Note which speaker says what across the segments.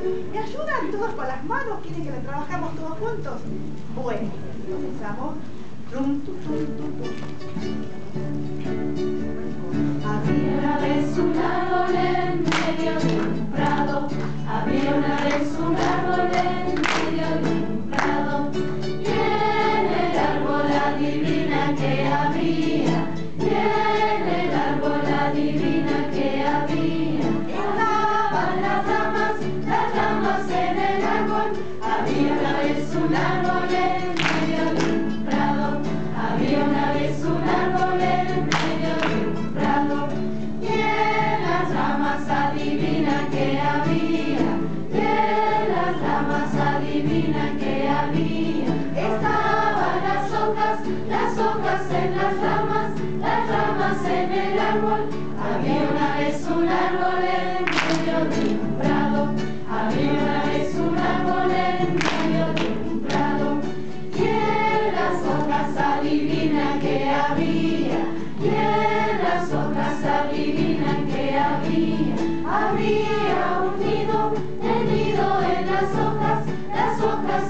Speaker 1: ¿Me ayudan todos con las manos? ¿Quieren que la trabajamos todos juntos? Bueno, comenzamos.
Speaker 2: Había una vez un árbol en medio de un prado. Había una vez un árbol en medio de un prado. Y en el árbol adivina que había. Y en el árbol adivina que había. Estaban las ramas en el árbol. Había una vez un árbol en medio de un prado. Había una vez un árbol en medio de un prado. Y en las ramas adivina que había. Y en las ramas adivina que había. Estaban las hojas en las ramas en el árbol. Había una vez un árbol en medio de un prado. Había una vez un árbol en medio de un prado. Y en las hojas adivina que había. Y en las hojas adivina que había. Había un nido, el nido en las hojas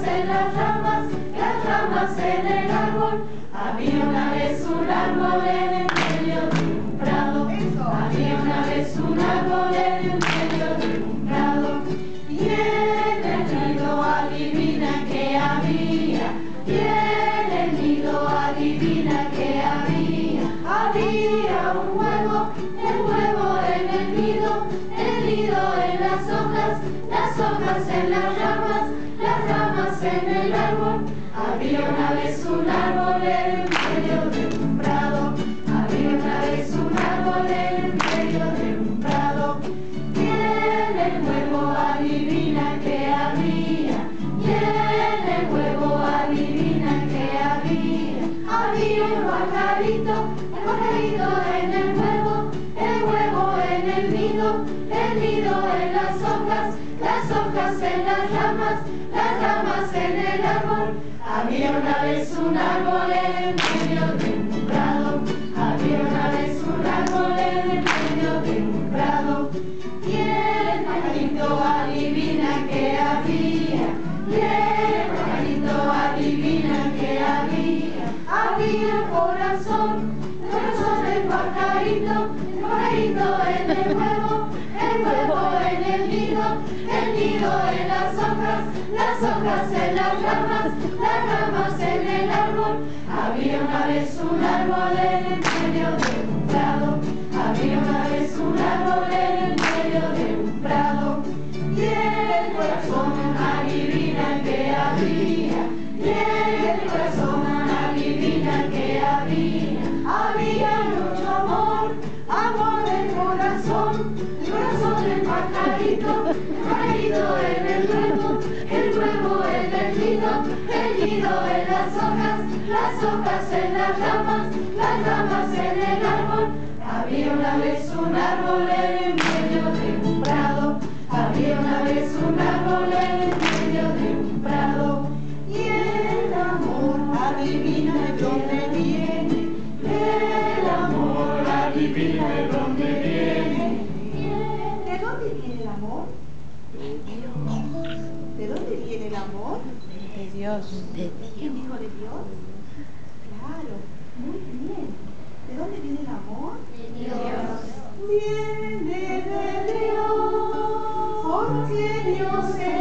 Speaker 2: en las ramas en el árbol. Había una vez un árbol en el medio de un prado. Había una vez un árbol en el medio de un prado. Y en el nido adivina que había. Y en el nido adivina que había. Había un huevo, el huevo en el nido en las hojas en las ramas en el árbol. Había una vez un árbol en el medio de un prado. Había una vez un árbol en el medio de un prado. Y en el huevo adivina que había. Y en el huevo adivina que había. Había un pajarito, el pajarito en el huevo en el nido en las hojas en las ramas en el árbol. Había una vez un árbol en el medio de un prado. Había una vez un árbol en el medio de un prado. Y el pajarito adivina que había. Y el pajarito adivina que había. Había un corazón del pajarito, el pajarito en el huevo en el nido en las hojas en las ramas en el árbol. Había una vez un árbol en el medio de un prado. Había una vez un árbol en el medio de un prado. Y el corazón adivina que había. Y el corazón adivina que había. Había mucho amor del corazón del pajarito, el pajarito en el huevo en el nido en las hojas en las ramas en el árbol. Había una vez un árbol en el medio de un prado. Había una vez un árbol en el medio de un prado. Y el amor adivina de dónde viene. El amor adivina de dónde viene.
Speaker 1: ¿De dónde viene el amor? ¿De dónde viene el amor?
Speaker 3: De Dios.
Speaker 1: ¿Quién dijo de Dios? Claro, muy bien. ¿De dónde viene el amor?
Speaker 2: De Dios.
Speaker 1: Viene de Dios, porque Dios es